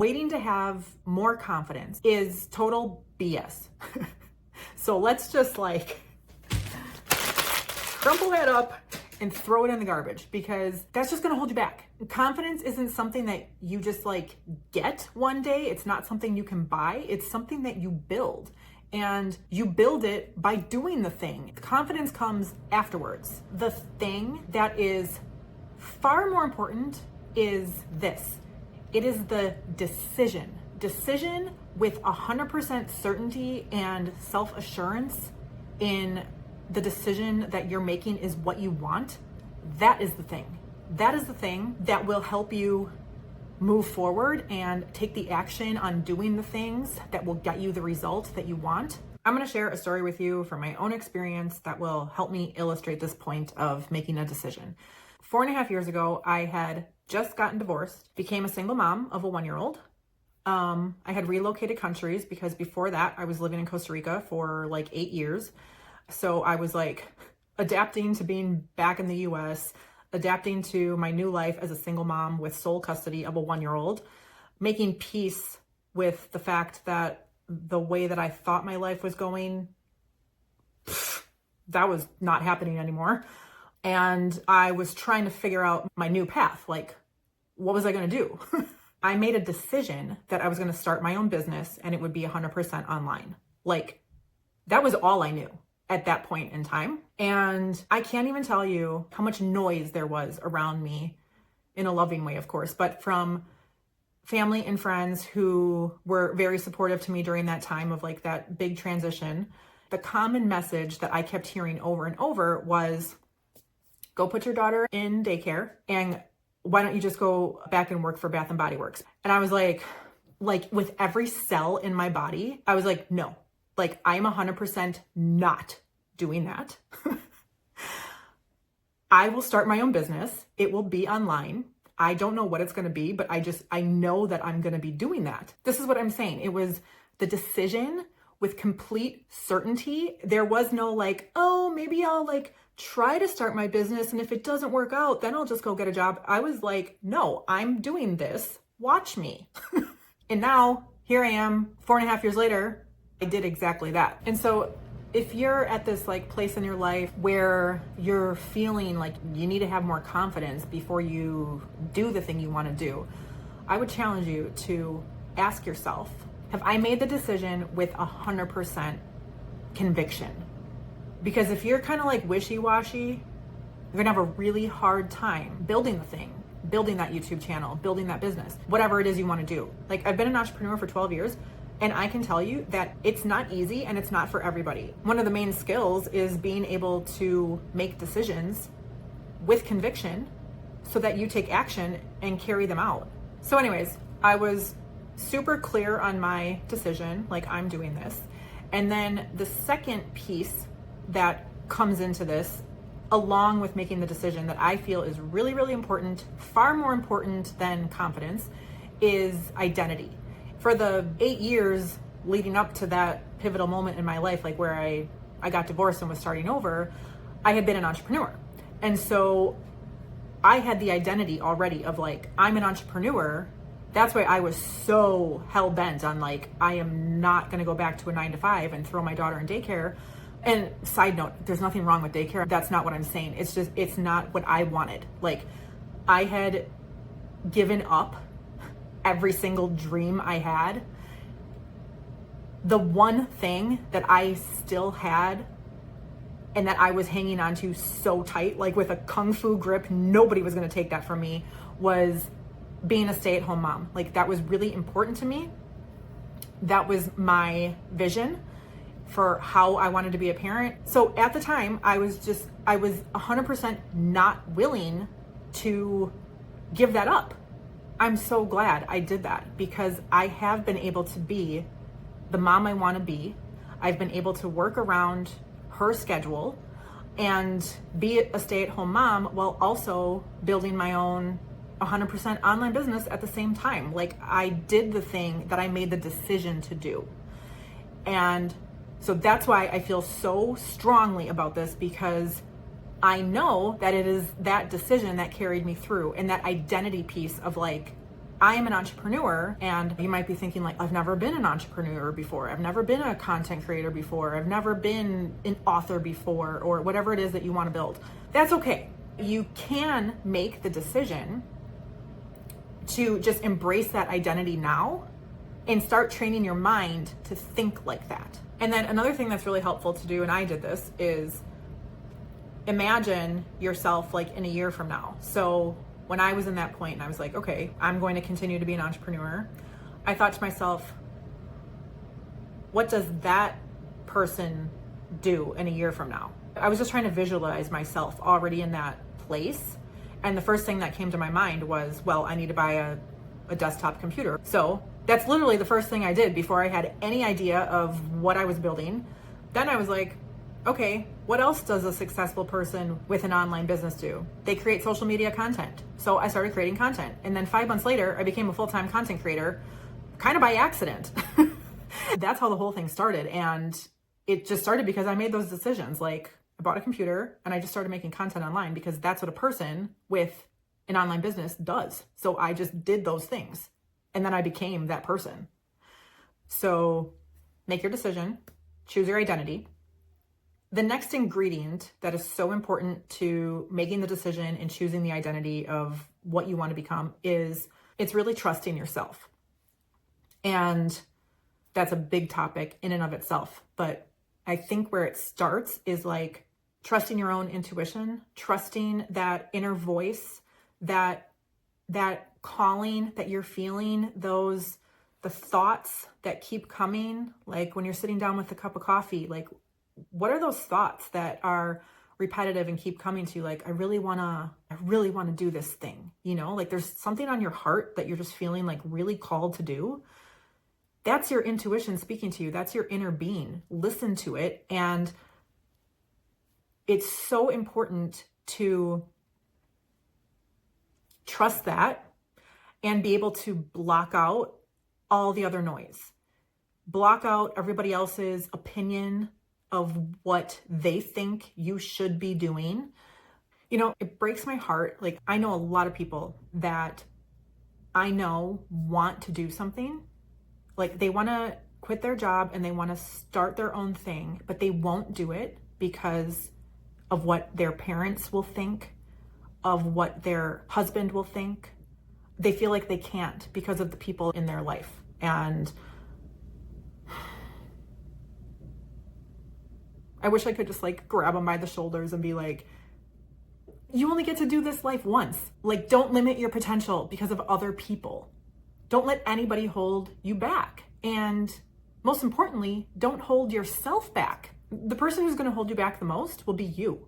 Waiting to have more confidence is total BS. So let's just like crumple that up and throw it in the garbage, because that's just gonna hold you back. Confidence isn't something that you just like get one day. It's not something you can buy. It's something that you build. And you build it by doing the thing. Confidence comes afterwards. The thing that is far more important is this. It is the decision. Decision with 100% certainty and self-assurance in the decision that you're making is what you want. That is the thing. That is the thing that will help you move forward and take the action on doing the things that will get you the result that you want. I'm going to share a story with you from my own experience that will help me illustrate this point of making a decision. 4.5 years ago, I had just gotten divorced, became a single mom of a 1-year-old. I had relocated countries because before that I was living in Costa Rica for like 8 years. So I was like adapting to being back in the US, adapting to my new life as a single mom with sole custody of a 1-year-old, making peace with the fact that the way that I thought my life was going, that was not happening anymore. And I was trying to figure out my new path. Like, what was I going to do? I made a decision that I was going to start my own business and it would be 100% online. Like, that was all I knew at that point in time. And I can't even tell you how much noise there was around me, in a loving way, of course, but from family and friends who were very supportive to me during that time of like that big transition. The common message that I kept hearing over and over was, go put your daughter in daycare and why don't you just go back and work for Bath and Body Works? And I was like with every cell in my body, I was like, no, like I'm 100% not doing that. I will start my own business. It will be online. I don't know what it's going to be, but I know that I'm going to be doing that. This is what I'm saying. It was the decision with complete certainty. There was no like, oh, maybe I'll like try to start my business, and if it doesn't work out, then I'll just go get a job. I was like, no, I'm doing this. Watch me. And now here I am 4.5 years later, I did exactly that. And so if you're at this like place in your life where you're feeling like you need to have more confidence before you do the thing you want to do, I would challenge you to ask yourself, have I made the decision with 100% conviction? Because if you're kind of like wishy-washy, you're gonna have a really hard time building the thing, building that YouTube channel, building that business, whatever it is you want to do. Like, I've been an entrepreneur for 12 years, and I can tell you that it's not easy and it's not for everybody. One of the main skills is being able to make decisions with conviction so that you take action and carry them out. So anyways, I was super clear on my decision, like I'm doing this. And then the second piece that comes into this, along with making the decision that I feel is really, really important, far more important than confidence, is identity. For the 8 years leading up to that pivotal moment in my life, like where I got divorced and was starting over, I had been an entrepreneur. And so I had the identity already of like, I'm an entrepreneur. That's why I was so hell-bent on like, I am not gonna go back to a 9-to-5 and throw my daughter in daycare. And side note, there's nothing wrong with daycare. That's not what I'm saying. It's just, it's not what I wanted. Like, I had given up every single dream I had. The one thing that I still had and that I was hanging on to so tight, like with a kung fu grip, nobody was going to take that from me, was being a stay-at-home mom. Like, that was really important to me. That was my vision for how I wanted to be a parent. So at the time, I was 100% not willing to give that up. I'm so glad I did that, because I have been able to be the mom I want to be. I've been able to work around her schedule and be a stay-at-home mom while also building my own 100% online business at the same time. Like, I did the thing that I made the decision to do. And so that's why I feel so strongly about this, because I know that it is that decision that carried me through, and that identity piece of like, I am an entrepreneur, and you might be thinking like, I've never been an entrepreneur before. I've never been a content creator before. I've never been an author before, or whatever it is that you want to build. That's okay. You can make the decision to just embrace that identity now and start training your mind to think like that. And then another thing that's really helpful to do, and I did this, is imagine yourself like in a year from now. So when I was in that point and I was like, okay, I'm going to continue to be an entrepreneur, I thought to myself, what does that person do in a year from now? I was just trying to visualize myself already in that place. And the first thing that came to my mind was, well, I need to buy a desktop computer. So that's literally the first thing I did before I had any idea of what I was building. Then I was like, okay, what else does a successful person with an online business do? They create social media content. So I started creating content. And then 5 months later, I became a full-time content creator, kind of by accident. That's how the whole thing started. And it just started because I made those decisions. Like, I bought a computer and I just started making content online because that's what a person with an online business does. So I just did those things. And then I became that person. So make your decision, choose your identity. The next ingredient that is so important to making the decision and choosing the identity of what you want to become is it's really trusting yourself. And that's a big topic in and of itself. But I think where it starts is like trusting your own intuition, trusting that inner voice, that calling that you're feeling, the thoughts that keep coming, like when you're sitting down with a cup of coffee, like what are those thoughts that are repetitive and keep coming to you? Like, I really want to do this thing, like there's something on your heart that you're just feeling like really called to do. That's your intuition speaking to you. That's your inner being. Listen to it. And it's so important to trust that and be able to block out all the other noise. Block out everybody else's opinion of what they think you should be doing. It breaks my heart. Like, I know a lot of people that I know want to do something. Like, they want to quit their job and they want to start their own thing, but they won't do it because of what their parents will think, of what their husband will think. They feel like they can't because of the people in their life. And I wish I could just like grab them by the shoulders and be like, you only get to do this life once. Like, don't limit your potential because of other people. Don't let anybody hold you back. And most importantly, don't hold yourself back. The person who's going to hold you back the most will be you,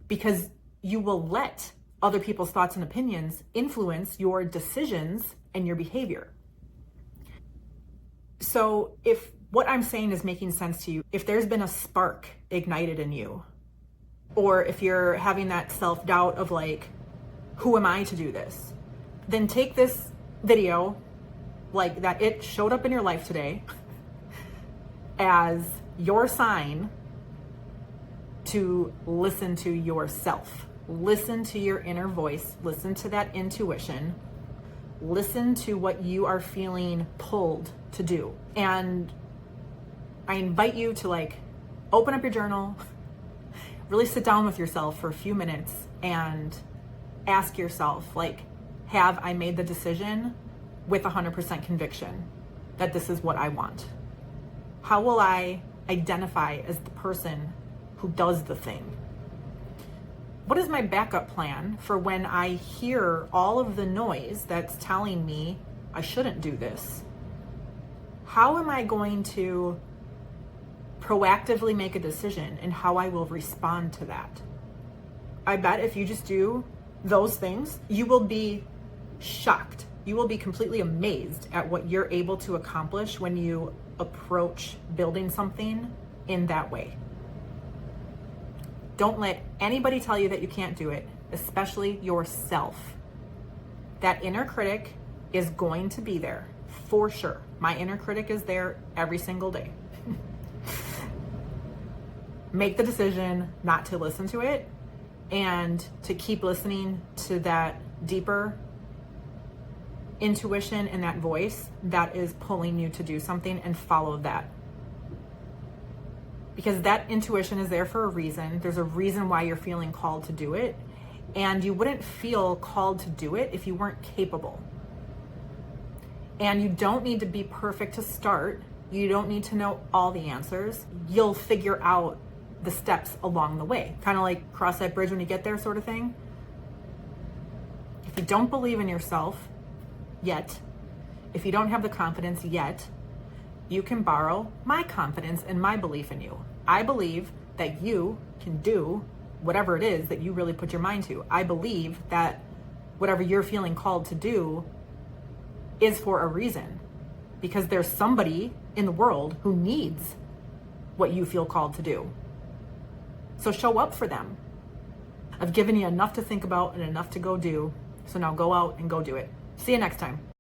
because you will let other people's thoughts and opinions influence your decisions and your behavior. So if what I'm saying is making sense to you, if there's been a spark ignited in you, or if you're having that self-doubt of like, who am I to do this? Then take this video, like that it showed up in your life today, as your sign to listen to yourself. Listen to your inner voice. Listen to that intuition. Listen to what you are feeling pulled to do. And I invite you to like open up your journal, really sit down with yourself for a few minutes and ask yourself, like, have I made the decision with 100% conviction that this is what I want? How will I identify as the person who does the thing? What is my backup plan for when I hear all of the noise that's telling me I shouldn't do this? How am I going to proactively make a decision and how I will respond to that? I bet if you just do those things, you will be shocked. You will be completely amazed at what you're able to accomplish when you approach building something in that way. Don't let anybody tell you that you can't do it, especially yourself. That inner critic is going to be there for sure. My inner critic is there every single day. Make the decision not to listen to it and to keep listening to that deeper intuition and that voice that is pulling you to do something, and follow that. Because that intuition is there for a reason. There's a reason why you're feeling called to do it. And you wouldn't feel called to do it if you weren't capable. And you don't need to be perfect to start. You don't need to know all the answers. You'll figure out the steps along the way. Kind of like cross that bridge when you get there sort of thing. If you don't believe in yourself yet, if you don't have the confidence yet, you can borrow my confidence and my belief in you. I believe that you can do whatever it is that you really put your mind to. I believe that whatever you're feeling called to do is for a reason, because there's somebody in the world who needs what you feel called to do. So show up for them. I've given you enough to think about and enough to go do. So now go out and go do it. See you next time.